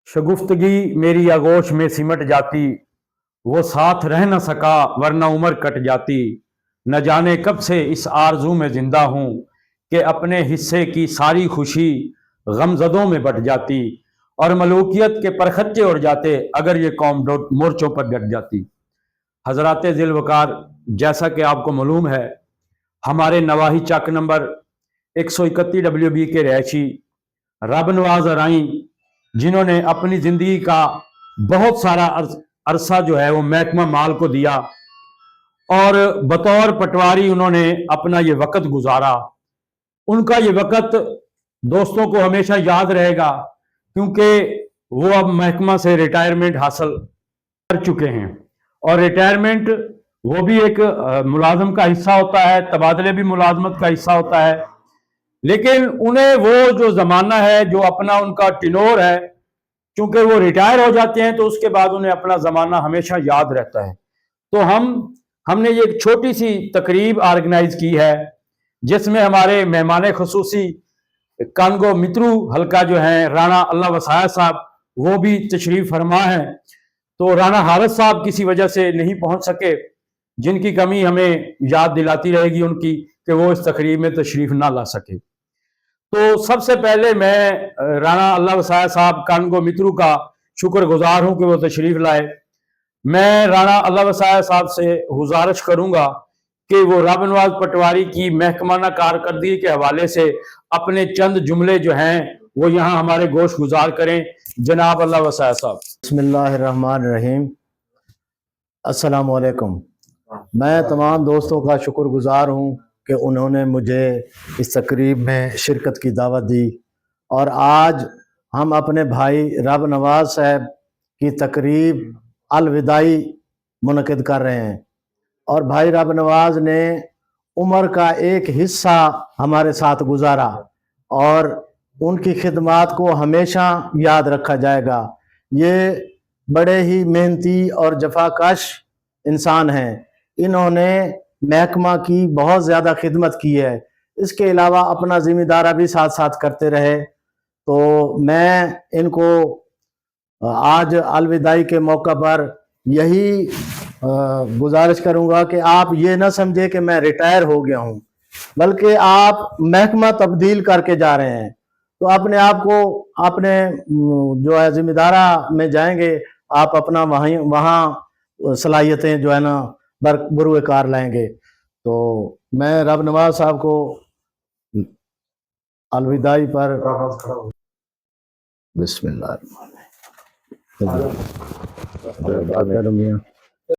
शगुफ्तगी मेरी आगोश में सिमट जाती, वो साथ रह न सका वरना उम्र कट जाती। न जाने कब से इस आरजू में जिंदा हूँ कि अपने हिस्से की सारी खुशी गमजदों में बट जाती, और मलूकियत के परखच्चे उड़ जाते अगर ये कौम मोर्चों पर डट जाती। हजरात ज़िल वकार, जैसा कि आपको मालूम है, हमारे नवाही चक नंबर 131 WB के रहायशी रब नवाज अराई, जिन्होंने अपनी ज़िंदगी का बहुत सारा अरसा जो है वो महकमा माल को दिया और बतौर पटवारी उन्होंने अपना ये वक़्त गुजारा। उनका ये वक़्त दोस्तों को हमेशा याद रहेगा, क्योंकि वो अब महकमा से रिटायरमेंट हासिल कर चुके हैं, और रिटायरमेंट वो भी एक मुलाजम का हिस्सा होता है, तबादले भी मुलाजमत का हिस्सा होता है। लेकिन उन्हें वो जो ज़माना है, जो अपना उनका टिनोर है, क्योंकि वो रिटायर हो जाते हैं तो उसके बाद उन्हें अपना ज़माना हमेशा याद रहता है। तो हमने ये एक छोटी सी तकरीब ऑर्गेनाइज की है, जिसमें हमारे मेहमान खुसूसी कानगो मित्रू हल्का जो हैं राणा अल्लाह वसाया साहब, वो भी तशरीफ फरमा है। तो राणा हारिस साहब किसी वजह से नहीं पहुंच सके, जिनकी कमी हमें याद दिलाती रहेगी उनकी कि वो इस तकरीब में तशरीफ ना ला सके। तो सबसे पहले मैं राणा अल्लाह वसाया साहब कानगो मित्रू का शुक्रगुजार हूं कि वो तशरीफ लाए। मैं राणा अल्लाह वसाया साहब से गुजारिश करूंगा कि वो रब नवाज पटवारी की महकमाना कारकर्दगी के हवाले से अपने चंद जुमले जो हैं वो यहाँ हमारे गोश गुजार करें। जनाब अल्लाह वसाया साहब। बिस्मिल्लाहिर्रहमानिर्रहीम। अस्सलाम वालेकुम। मैं तमाम दोस्तों का शुक्रगुजार हूँ कि उन्होंने मुझे इस तकरीब में शिरकत की दावत दी, और आज हम अपने भाई रब नवाज साहब की तकरीब अलविदाई मुनक़िद कर रहे हैं। और भाई रब नवाज ने उम्र का एक हिस्सा हमारे साथ गुजारा और उनकी खिदमात को हमेशा याद रखा जाएगा। ये बड़े ही मेहनती और जफाकश इंसान हैं। इन्होंने महकमा की बहुत ज़्यादा खिदमत की है, इसके अलावा अपना ज़िम्मेदारा भी साथ साथ करते रहे। तो मैं इनको आज अलविदाई के मौका पर यही गुजारिश करूंगा कि आप ये ना समझे कि मैं रिटायर हो गया हूं, बल्कि आप महकमा तब्दील करके जा रहे हैं। तो अपने आप को अपने जो है ज़िम्मेदारा में जाएंगे, आप अपना वहाँ सलाहियतें जो है ना बरूए कार लाएंगे। तो मैं रब नवाज साहब को अलविदाई पर बिस्मिल्लाह।